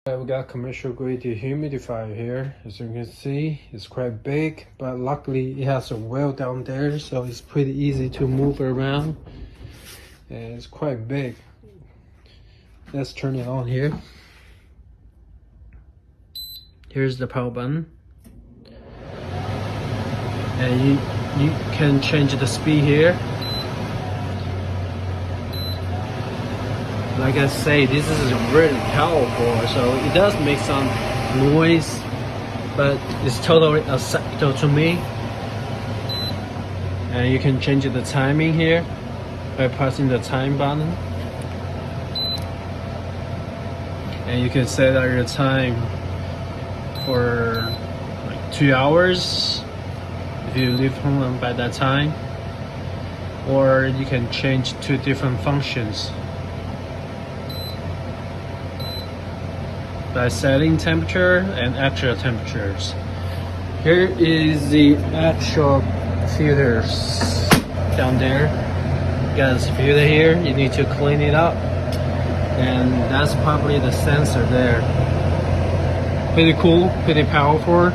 We got commercial grade dehumidifier here. As you can see, it's quite big, but luckily it has a well down there, so it's pretty easy to move around. And it's quite big. Let's turn it on here. Here's the power button. And you can change the speed here. Like I say, this is really powerful, so it does make some noise, but it's totally acceptable to me. And you can change the timing here by pressing the time button. And you can set your time for like 2 hours if you leave home by that time. Or you can change 2 different functions by setting temperature and actual temperatures. Here is the actual filters down there. You got this filter here, you need to clean it up. And that's probably the sensor there. Pretty cool, pretty powerful.